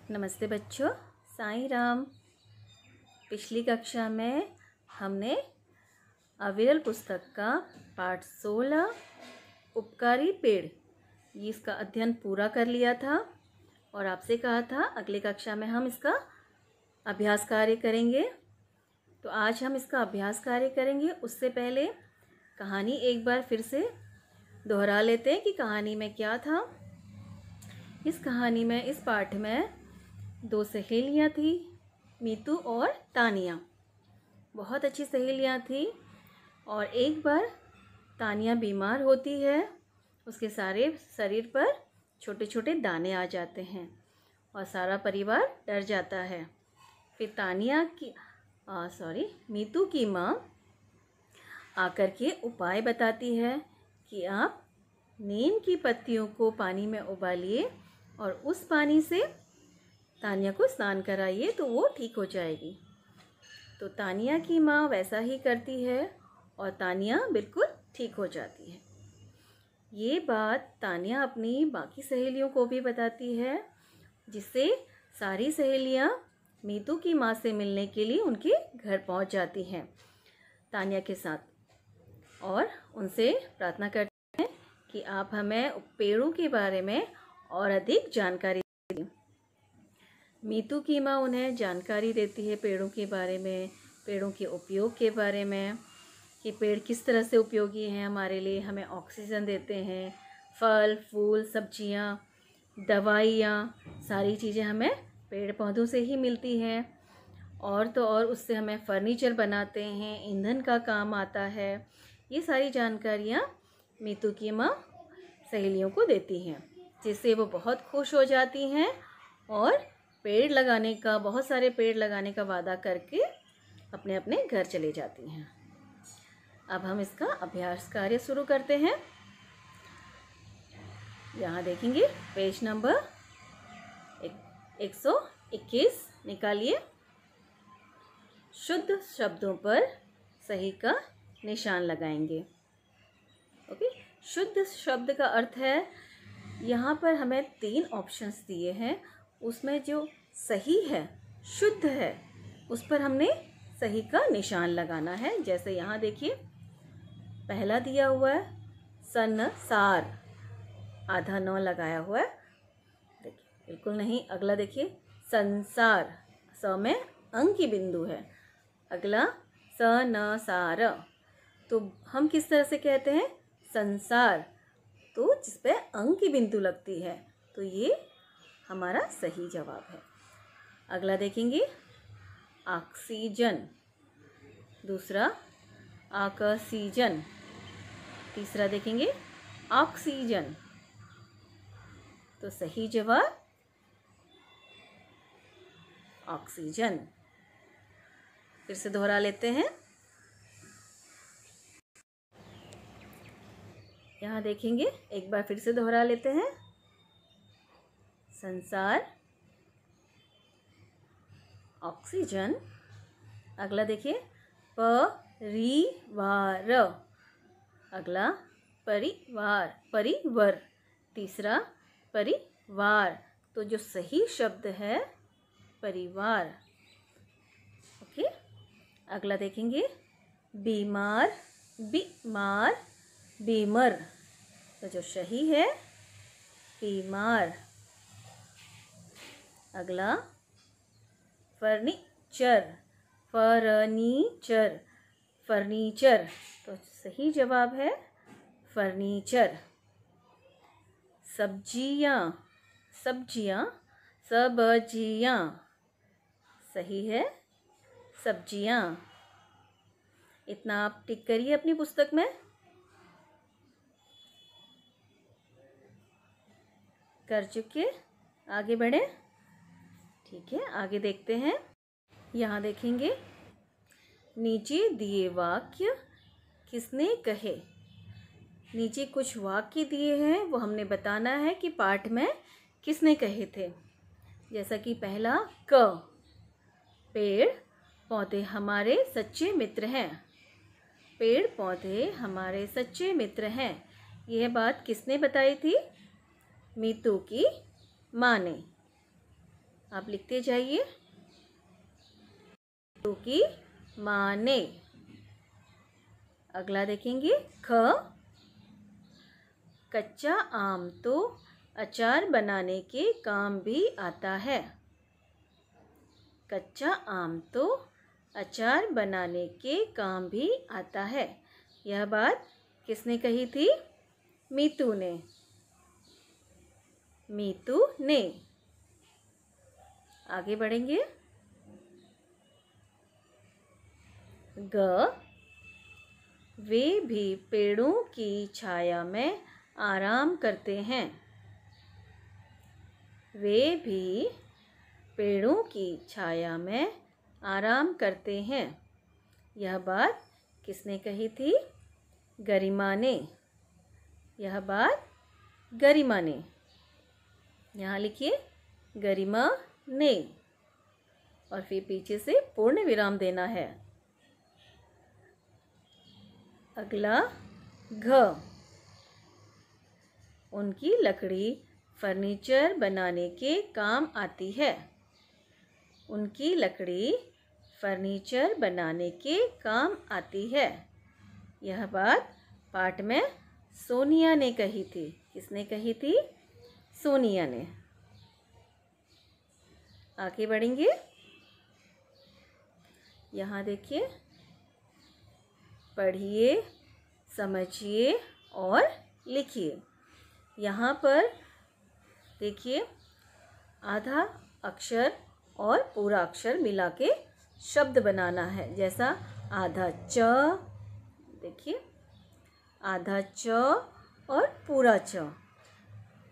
नमस्ते बच्चों, साईं राम। पिछली कक्षा में हमने अविरल पुस्तक का पाठ 16 उपकारी पेड़ इसका अध्ययन पूरा कर लिया था और आपसे कहा था अगली कक्षा में हम इसका अभ्यास कार्य करेंगे। तो आज हम इसका अभ्यास कार्य करेंगे। उससे पहले कहानी एक बार फिर से दोहरा लेते हैं कि कहानी में क्या था। इस कहानी में, इस पाठ में 2 सहेलियाँ थी, मीतू और तानिया। बहुत अच्छी सहेलियाँ थी और एक बार तानिया बीमार होती है। उसके सारे शरीर पर छोटे छोटे दाने आ जाते हैं और सारा परिवार डर जाता है। फिर मीतू की माँ आकर के उपाय बताती है कि आप नीम की पत्तियों को पानी में उबालिए और उस पानी से तानिया को स्नान कराइए तो वो ठीक हो जाएगी। तो तानिया की माँ वैसा ही करती है और तानिया बिल्कुल ठीक हो जाती है। ये बात तानिया अपनी बाकी सहेलियों को भी बताती है, जिससे सारी सहेलियाँ मीतू की माँ से मिलने के लिए उनके घर पहुँच जाती हैं तानिया के साथ और उनसे प्रार्थना करती हैं कि आप हमें पेड़ों के बारे में और अधिक जानकारी दें। मीतू की माँ उन्हें जानकारी देती है पेड़ों के बारे में, पेड़ों के उपयोग के बारे में कि पेड़ किस तरह से उपयोगी हैं हमारे लिए। हमें ऑक्सीजन देते हैं, फल फूल सब्जियाँ, दवाइयाँ, सारी चीज़ें हमें पेड़ पौधों से ही मिलती हैं। और तो और उससे हमें फर्नीचर बनाते हैं, ईंधन का काम आता है। ये सारी जानकारियाँ मीतू की माँ सहेलियों को देती हैं, जिससे वो बहुत खुश हो जाती हैं और बहुत सारे पेड़ लगाने का वादा करके अपने अपने घर चले जाती हैं। अब हम इसका अभ्यास कार्य शुरू करते हैं। यहाँ देखेंगे पेज नंबर 121 निकालिए। शुद्ध शब्दों पर सही का निशान लगाएंगे। ओके, शुद्ध शब्द का अर्थ है, यहाँ पर हमें 3 ऑप्शंस दिए हैं। उसमें जो सही है, शुद्ध है, उस पर हमने सही का निशान लगाना है। जैसे यहाँ देखिए, पहला दिया हुआ है संसार, आधा न लगाया हुआ है, देखिए बिल्कुल नहीं। अगला देखिए संसार, स में अंग की बिंदु है। अगला सनसार, तो हम किस तरह से कहते हैं? संसार, तो जिस पे अंग की बिंदु लगती है, तो ये हमारा सही जवाब है। अगला देखेंगे ऑक्सीजन, दूसरा ऑक्सीजन, तीसरा देखेंगे ऑक्सीजन, तो सही जवाब ऑक्सीजन। फिर से दोहरा लेते हैं। यहाँ देखेंगे, एक बार फिर से दोहरा लेते हैं। संसार, ऑक्सीजन। अगला देखिए परिवार, अगला परिवार, परिवर, तीसरा परिवार, तो जो सही शब्द है परिवार। ओके, अगला देखेंगे बीमार, बीमार, बीमर, तो जो सही है बीमार। अगला फर्नीचर, फर्नीचर, फर्नीचर, तो सही जवाब है फर्नीचर। सब्जियाँ, सब्जियाँ, सब्जियाँ, सही है सब्जियाँ। इतना आप टिक करिए अपनी पुस्तक में। कर चुके, आगे बढ़े। ठीक है, आगे देखते हैं। यहाँ देखेंगे नीचे दिए वाक्य किसने कहे। नीचे कुछ वाक्य दिए हैं, वो हमने बताना है कि पाठ में किसने कहे थे। जैसा कि पहला क, पेड़ पौधे हमारे सच्चे मित्र हैं। पेड़ पौधे हमारे सच्चे मित्र हैं, यह बात किसने बताई थी? मीतू की माँ ने। आप लिखते जाइए। की माने। अगला देखेंगे ख। कच्चा आम तो अचार बनाने के काम भी आता है। कच्चा आम तो अचार बनाने के काम भी आता है। यह बात किसने कही थी? मीतू ने। मीतू ने। आगे बढ़ेंगे। ग। वे भी पेड़ों की छाया में आराम करते हैं। वे भी पेड़ों की छाया में आराम करते हैं। यह बात किसने कही थी? गरिमा ने। यह बात गरिमा ने। यहाँ लिखिए गरिमा ने और फिर पीछे से पूर्ण विराम देना है। अगला घ। उनकी लकड़ी फर्नीचर बनाने के काम आती है। उनकी लकड़ी फर्नीचर बनाने के काम आती है। यह बात पाठ में सोनिया ने कही थी। किसने कही थी? सोनिया ने। आगे बढ़ेंगे। यहाँ देखिए, पढ़िए, समझिए और लिखिए। यहाँ पर देखिए, आधा अक्षर और पूरा अक्षर मिला के शब्द बनाना है। जैसा आधा च, देखिए आधा च और पूरा च,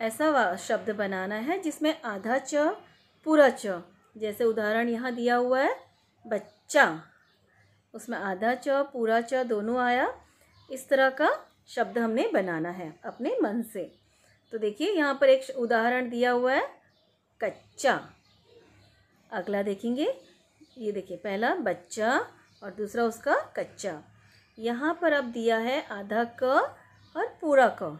ऐसा शब्द बनाना है जिसमें आधा च पूरा च। जैसे उदाहरण यहाँ दिया हुआ है बच्चा, उसमें आधा च पूरा च दोनों आया। इस तरह का शब्द हमने बनाना है अपने मन से। तो देखिए यहाँ पर एक उदाहरण दिया हुआ है कच्चा। अगला देखेंगे, ये देखिए पहला बच्चा और दूसरा उसका कच्चा। यहाँ पर अब दिया है आधा क और पूरा क।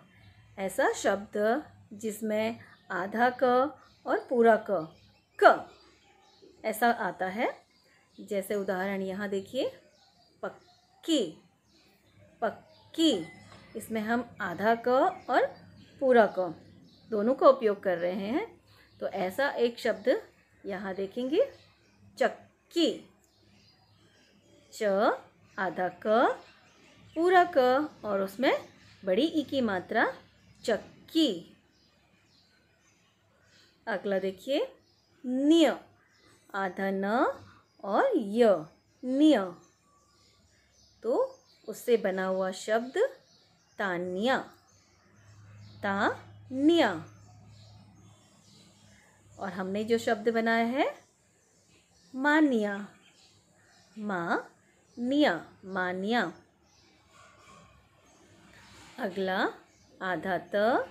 ऐसा शब्द जिसमें आधा क और पूरा क ऐसा आता है। जैसे उदाहरण यहाँ देखिए पक्की। पक्की, इसमें हम आधा क और पूरा क दोनों का उपयोग कर रहे हैं। तो ऐसा एक शब्द यहाँ देखेंगे चक्की। च आधा क पूरा क और उसमें बड़ी ई की मात्रा चक्की। अगला देखिए निय। आधा न और य, निय। तो उससे बना हुआ शब्द तान्या। तान्या। और हमने जो शब्द बनाया है मान्या। मान्या, मान्या। अगला आधा त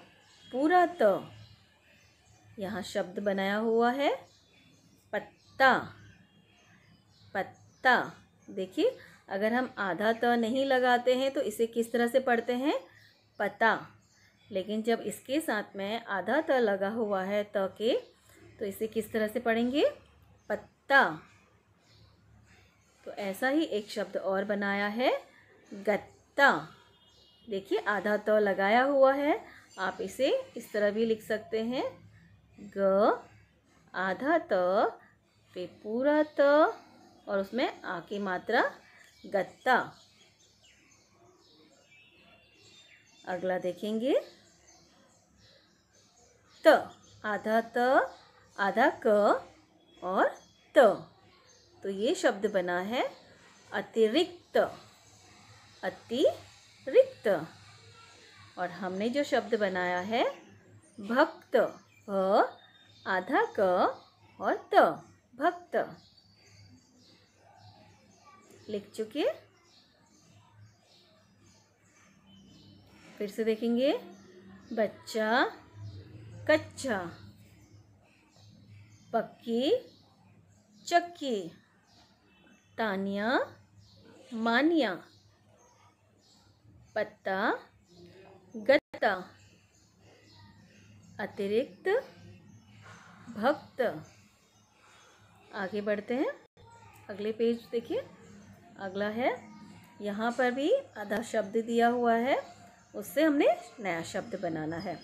पूरा त। यहाँ शब्द बनाया हुआ है पत्ता। पत्ता। देखिए अगर हम आधा त नहीं लगाते हैं तो इसे किस तरह से पढ़ते हैं? पता। लेकिन जब इसके साथ में आधा त लगा हुआ है त के, तो इसे किस तरह से पढ़ेंगे? पत्ता। तो ऐसा ही एक शब्द और बनाया है गत्ता। देखिए आधा त लगाया हुआ है, आप इसे इस तरह भी लिख सकते हैं ग आधा त फिर पूरा त और उसमें आ की मात्रा गत्ता। अगला देखेंगे त। आधा त आधा क और त। तो ये शब्द बना है अतिरिक्त। अतिरिक्त। और हमने जो शब्द बनाया है भक्त। भ आधा क और त, भक्त। लिख चुके। फिर से देखेंगे बच्चा, कच्चा, पक्की, चक्की, तान्या, मान्या, पत्ता, गत्ता, अतिरिक्त, भक्त, आगे बढ़ते हैं। अगले पेज देखिए। अगला है, यहाँ पर भी आधा शब्द दिया हुआ है, उससे हमने नया शब्द बनाना है।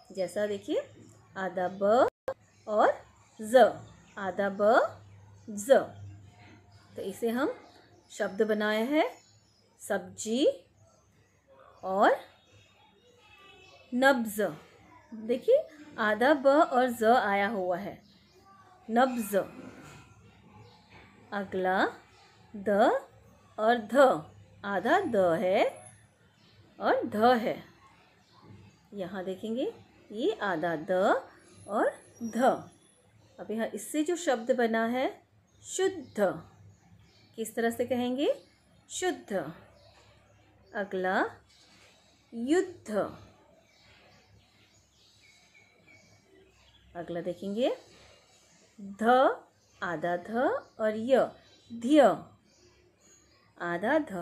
जैसा देखिए, आधा ब और ज, आधा ब ज। तो इसे हम शब्द बनाए हैं सब्जी और नब्ज। देखिए, आधा ब और ज आया हुआ है, नब्ज। अगला द और ध, आधा द है और ध है। यहाँ देखेंगे, ये आधा द और ध। अब यहाँ इससे जो शब्द बना है शुद्ध, किस तरह से कहेंगे? शुद्ध। अगला युद्ध। अगला देखेंगे, ध, आधा ध और य, ध्य, आधा ध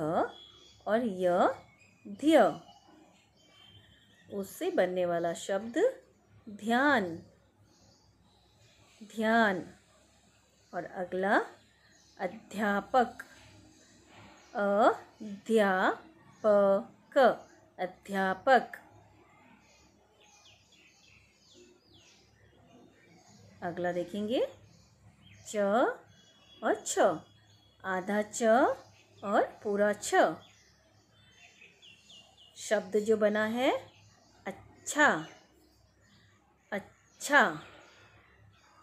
और य, ध्य। उससे बनने वाला शब्द ध्यान, ध्यान। और अगला अध्यापक, अध्यापक, अध्यापक। अगला देखेंगे, च और छ, आधा च और पूरा छ। शब्द जो बना है अच्छा, अच्छा,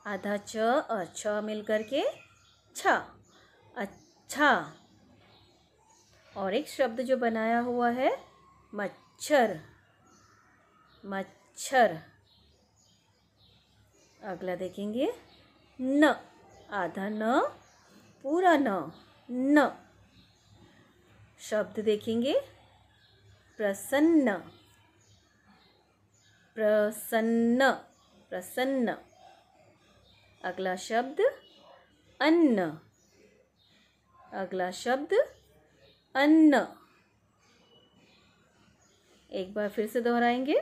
आधा च और छ मिलकर के छ, अच्छा। और एक शब्द जो बनाया हुआ है मच्छर, मच्छर। अगला देखेंगे, न, आधा न पूरा न, न। शब्द देखेंगे प्रसन्न, प्रसन्न, प्रसन्न। अगला शब्द अन्न, अगला शब्द अन्न। एक बार फिर से दोहराएंगे।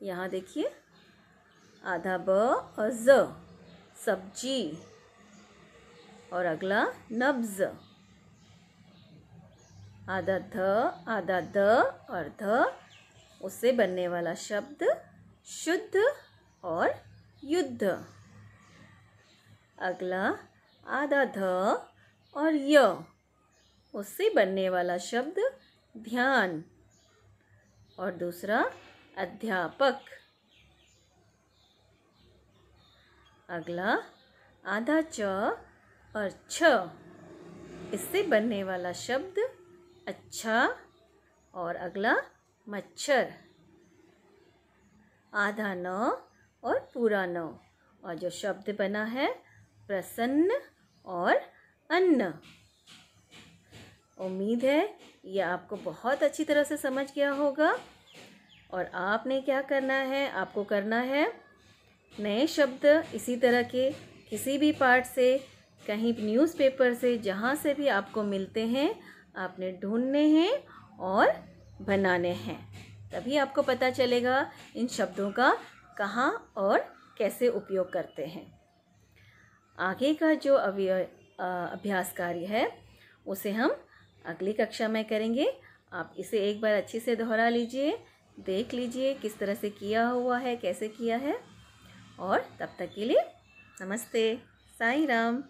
यहाँ देखिए, आधा ब और ज, सब्जी। और अगला नब्ज, आधा ध, आधा द और ध। उससे बनने वाला शब्द शुद्ध और युद्ध। अगला आधा ध और य, उससे बनने वाला शब्द ध्यान। और दूसरा अध्यापक। अगला आधा च और छ, इससे बनने वाला शब्द अच्छा। और अगला मच्छर, आधा न और पूरा न। और जो शब्द बना है प्रसन्न और अन्न। उम्मीद है ये आपको बहुत अच्छी तरह से समझ गया होगा। और आपने क्या करना है, आपको करना है नए शब्द इसी तरह के किसी भी पाठ से, कहीं न्यूज़पेपर से, जहाँ से भी आपको मिलते हैं, आपने ढूंढने हैं और बनाने हैं। तभी आपको पता चलेगा इन शब्दों का कहाँ और कैसे उपयोग करते हैं। आगे का जो अभ्यास कार्य है उसे हम अगली कक्षा में करेंगे। आप इसे एक बार अच्छे से दोहरा लीजिए, देख लीजिए किस तरह से किया हुआ है, कैसे किया है। और तब तक के लिए नमस्ते, साईं राम।